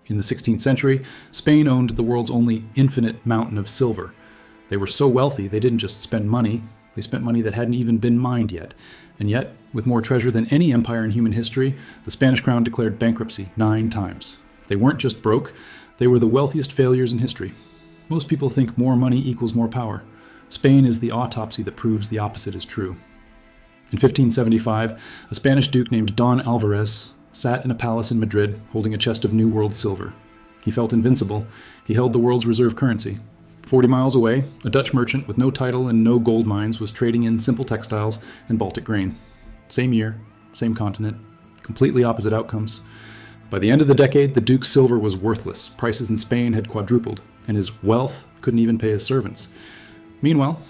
In the 16th century, Spain owned the world's only infinite mountain of silver. They were so wealthy they didn't just spend money, they spent money that hadn't even been mined yet. And yet, with more treasure than any empire in human history, the Spanish crown declared bankruptcy 9 times. They weren't just broke, they were the wealthiest failures in history. Most people think more money equals more power. Spain is the autopsy that proves the opposite is true. In 1575, a Spanish duke named Don Alvarez sat in a palace in Madrid holding a chest of New World silver. He felt invincible. He held the world's reserve currency. 40 miles away, a Dutch merchant with no title and no gold mines was trading in simple textiles and Baltic grain. Same year, same continent, completely opposite outcomes. By the end of the decade, the duke's silver was worthless. Prices in Spain had quadrupled, and his wealth couldn't even pay his servants. Meanwhile,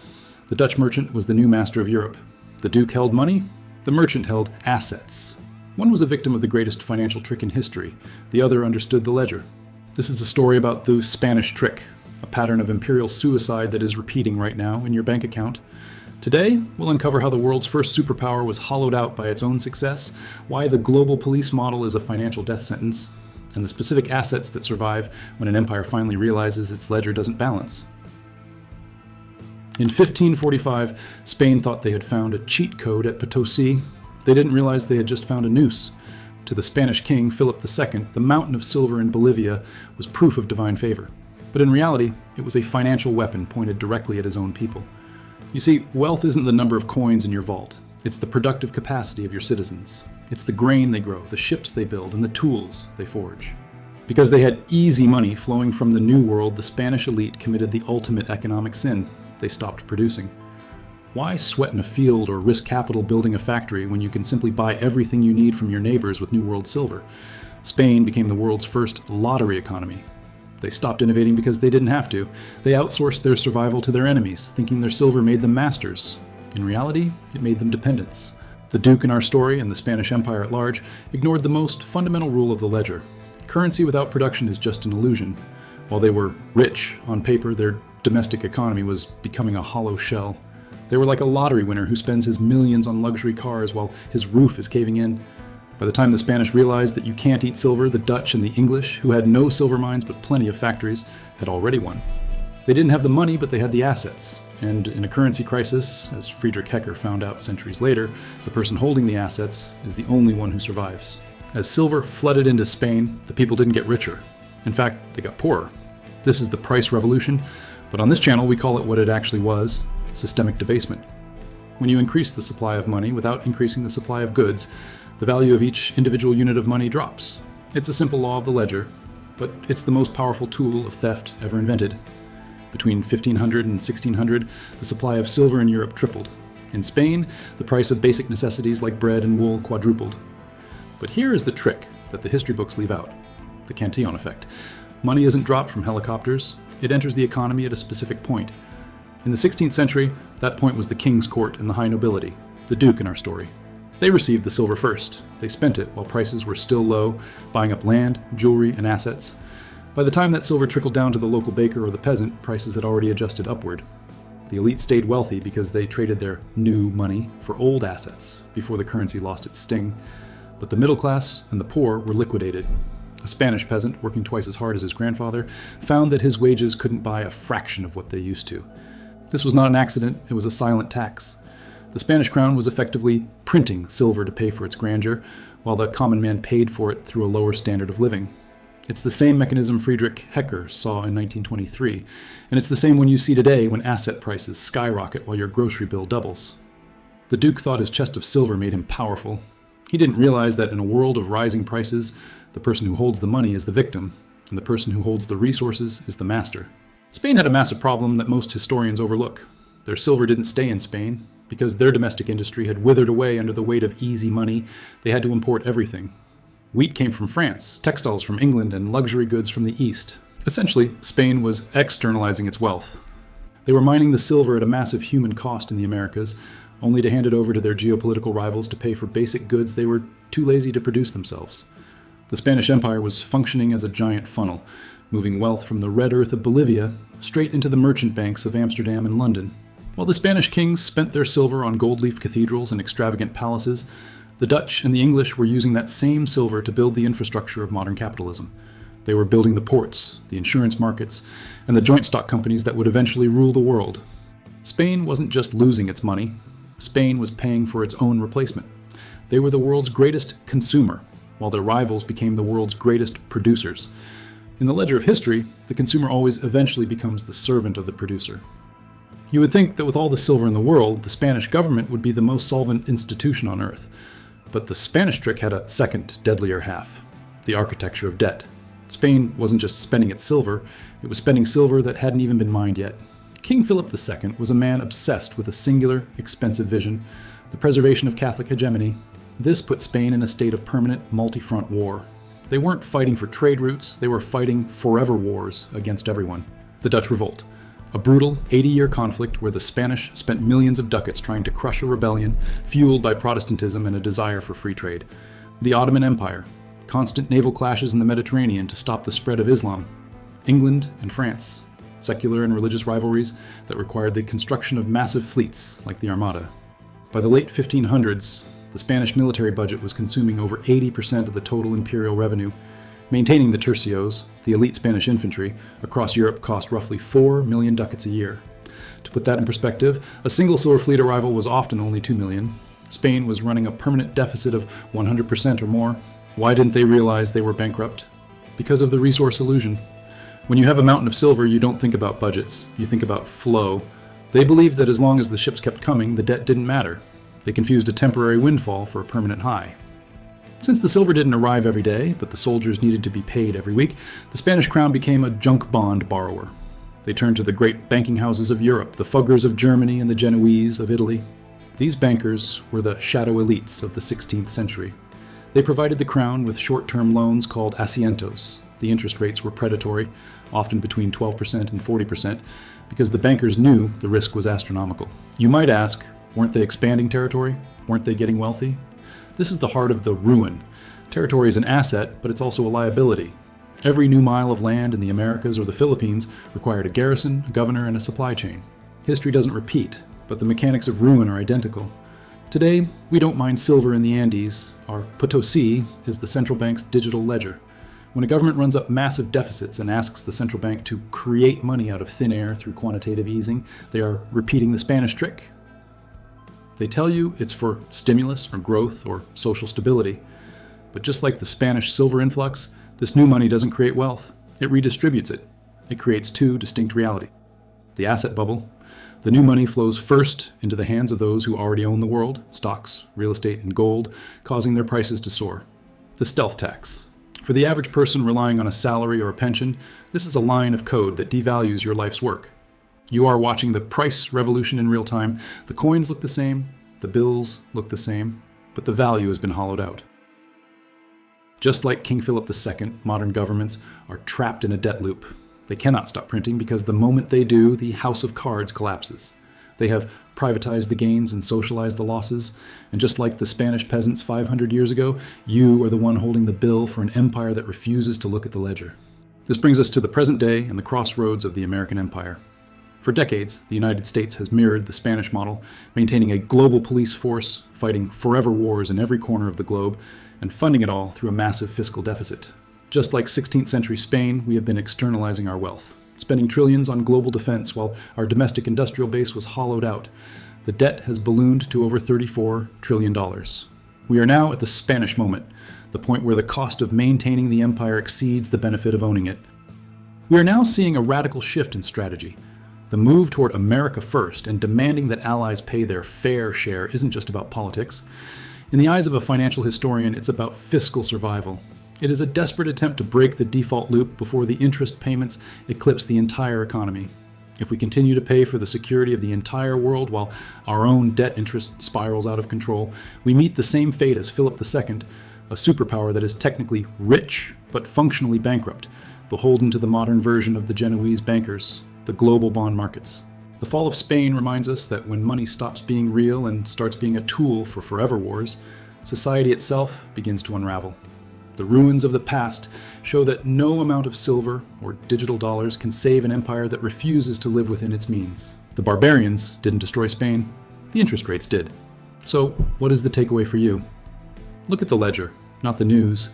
the Dutch merchant was the new master of Europe. The duke held money, the merchant held assets. One was a victim of the greatest financial trick in history. The other understood the ledger. This is a story about the Spanish trick, a pattern of imperial suicide that is repeating right now in your bank account. Today, we'll uncover how the world's first superpower was hollowed out by its own success, why the global police model is a financial death sentence, and the specific assets that survive when an empire finally realizes its ledger doesn't balance. In 1545, Spain thought they had found a cheat code at Potosí. They didn't realize they had just found a noose. To the Spanish king, Philip II, the mountain of silver in Bolivia was proof of divine favor. But in reality, it was a financial weapon pointed directly at his own people. You see, wealth isn't the number of coins in your vault. It's the productive capacity of your citizens. It's the grain they grow, the ships they build, and the tools they forge. Because they had easy money flowing from the New World, the Spanish elite committed the ultimate economic sin. They stopped producing. Why sweat in a field or risk capital building a factory when you can simply buy everything you need from your neighbors with New World silver? Spain became the world's first lottery economy. They stopped innovating because they didn't have to. They outsourced their survival to their enemies, thinking their silver made them masters. In reality, it made them dependents. The Duke in our story, and the Spanish Empire at large, ignored the most fundamental rule of the ledger. Currency without production is just an illusion. While they were rich on paper, their domestic economy was becoming a hollow shell. They were like a lottery winner who spends his millions on luxury cars while his roof is caving in. By the time the Spanish realized that you can't eat silver, the Dutch and the English, who had no silver mines but plenty of factories, had already won. They didn't have the money, but they had the assets. And in a currency crisis, as Friedrich Hecker found out centuries later, the person holding the assets is the only one who survives. As silver flooded into Spain, the people didn't get richer. In fact, they got poorer. This is the price revolution, but on this channel we call it what it actually was: systemic debasement. When you increase the supply of money without increasing the supply of goods, the value of each individual unit of money drops. It's a simple law of the ledger, but it's the most powerful tool of theft ever invented. Between 1500 and 1600, the supply of silver in Europe tripled. In Spain, the price of basic necessities like bread and wool quadrupled. But here is the trick that the history books leave out: the Cantillon effect. Money isn't dropped from helicopters, it enters the economy at a specific point. In the 16th century, that point was the king's court and the high nobility, the duke in our story. They received the silver first. They spent it while prices were still low, buying up land, jewelry, and assets. By the time that silver trickled down to the local baker or the peasant, prices had already adjusted upward. The elite stayed wealthy because they traded their new money for old assets before the currency lost its sting. But the middle class and the poor were liquidated. A Spanish peasant, working twice as hard as his grandfather, found that his wages couldn't buy a fraction of what they used to. This was not an accident, it was a silent tax. The Spanish crown was effectively printing silver to pay for its grandeur, while the common man paid for it through a lower standard of living. It's the same mechanism Friedrich Hecker saw in 1923, and it's the same one you see today when asset prices skyrocket while your grocery bill doubles. The Duke thought his chest of silver made him powerful. He didn't realize that in a world of rising prices, the person who holds the money is the victim, and the person who holds the resources is the master. Spain had a massive problem that most historians overlook. Their silver didn't stay in Spain. Because their domestic industry had withered away under the weight of easy money, they had to import everything. Wheat came from France, textiles from England, and luxury goods from the East. Essentially, Spain was externalizing its wealth. They were mining the silver at a massive human cost in the Americas, only to hand it over to their geopolitical rivals to pay for basic goods they were too lazy to produce themselves. The Spanish Empire was functioning as a giant funnel, moving wealth from the red earth of Bolivia straight into the merchant banks of Amsterdam and London. While the Spanish kings spent their silver on gold-leaf cathedrals and extravagant palaces, the Dutch and the English were using that same silver to build the infrastructure of modern capitalism. They were building the ports, the insurance markets, and the joint stock companies that would eventually rule the world. Spain wasn't just losing its money. Spain was paying for its own replacement. They were the world's greatest consumer, while their rivals became the world's greatest producers. In the ledger of history, the consumer always eventually becomes the servant of the producer. You would think that with all the silver in the world, the Spanish government would be the most solvent institution on earth. But the Spanish trick had a second, deadlier half: the architecture of debt. Spain wasn't just spending its silver, it was spending silver that hadn't even been mined yet. King Philip II was a man obsessed with a singular, expensive vision: the preservation of Catholic hegemony. This put Spain in a state of permanent, multi-front war. They weren't fighting for trade routes, they were fighting forever wars against everyone. The Dutch Revolt, a brutal 80-year conflict where the Spanish spent millions of ducats trying to crush a rebellion fueled by Protestantism and a desire for free trade. The Ottoman Empire, constant naval clashes in the Mediterranean to stop the spread of Islam. England and France, secular and religious rivalries that required the construction of massive fleets like the Armada. By the late 1500s, the Spanish military budget was consuming over 80% of the total imperial revenue. Maintaining the tercios, the elite Spanish infantry, across Europe cost roughly 4 million ducats a year. To put that in perspective, a single silver fleet arrival was often only 2 million. Spain was running a permanent deficit of 100% or more. Why didn't they realize they were bankrupt? Because of the resource illusion. When you have a mountain of silver, you don't think about budgets, you think about flow. They believed that as long as the ships kept coming, the debt didn't matter. They confused a temporary windfall for a permanent high. Since the silver didn't arrive every day, but the soldiers needed to be paid every week, the Spanish crown became a junk bond borrower. They turned to the great banking houses of Europe, the Fuggers of Germany and the Genoese of Italy. These bankers were the shadow elites of the 16th century. They provided the crown with short-term loans called asientos. The interest rates were predatory, often between 12% and 40%, because the bankers knew the risk was astronomical. You might ask, weren't they expanding territory? Weren't they getting wealthy? This is the heart of the ruin. Territory is an asset, but it's also a liability. Every new mile of land in the Americas or the Philippines required a garrison, a governor, and a supply chain. History doesn't repeat, but the mechanics of ruin are identical. Today, we don't mine silver in the Andes. Our Potosí is the central bank's digital ledger. When a government runs up massive deficits and asks the central bank to create money out of thin air through quantitative easing, they are repeating the Spanish trick. They tell you it's for stimulus or growth or social stability. But just like the Spanish silver influx, this new money doesn't create wealth. It redistributes it. It creates two distinct realities. The asset bubble. The new money flows first into the hands of those who already own the world, stocks, real estate, and gold, causing their prices to soar. The stealth tax. For the average person relying on a salary or a pension, this is a line of code that devalues your life's work. You are watching the price revolution in real time. The coins look the same, the bills look the same, but the value has been hollowed out. Just like King Philip II, modern governments are trapped in a debt loop. They cannot stop printing because the moment they do, the house of cards collapses. They have privatized the gains and socialized the losses, and just like the Spanish peasants 500 years ago, you are the one holding the bill for an empire that refuses to look at the ledger. This brings us to the present day and the crossroads of the American empire. For decades, the United States has mirrored the Spanish model, maintaining a global police force, fighting forever wars in every corner of the globe, and funding it all through a massive fiscal deficit. Just like 16th century Spain, we have been externalizing our wealth, spending trillions on global defense while our domestic industrial base was hollowed out. The debt has ballooned to over $34 trillion. We are now at the Spanish moment, the point where the cost of maintaining the empire exceeds the benefit of owning it. We are now seeing a radical shift in strategy. The move toward America first and demanding that allies pay their fair share isn't just about politics. In the eyes of a financial historian, it's about fiscal survival. It is a desperate attempt to break the default loop before the interest payments eclipse the entire economy. If we continue to pay for the security of the entire world while our own debt interest spirals out of control, we meet the same fate as Philip II, a superpower that is technically rich but functionally bankrupt, beholden to the modern version of the Genoese bankers, the global bond markets. The fall of Spain reminds us that when money stops being real and starts being a tool for forever wars, society itself begins to unravel. The ruins of the past show that no amount of silver or digital dollars can save an empire that refuses to live within its means. The barbarians didn't destroy Spain, the interest rates did. So, what is the takeaway for you? Look at the ledger, not the news.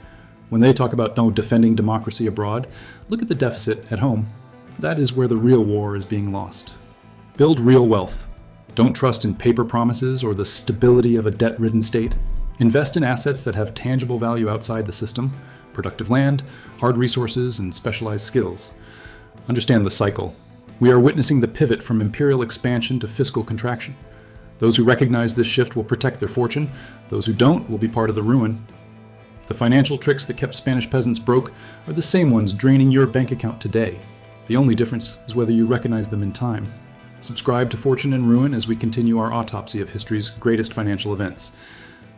When they talk about defending democracy abroad, look at the deficit at home. That is where the real war is being lost. Build real wealth. Don't trust in paper promises or the stability of a debt-ridden state. Invest in assets that have tangible value outside the system, productive land, hard resources, and specialized skills. Understand the cycle. We are witnessing the pivot from imperial expansion to fiscal contraction. Those who recognize this shift will protect their fortune. Those who don't will be part of the ruin. The financial tricks that kept Spanish peasants broke are the same ones draining your bank account today. The only difference is whether you recognize them in time. Subscribe to Fortune and Ruin as we continue our autopsy of history's greatest financial events.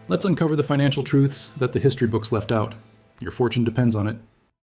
Let's uncover the financial truths that the history books left out. Your fortune depends on it.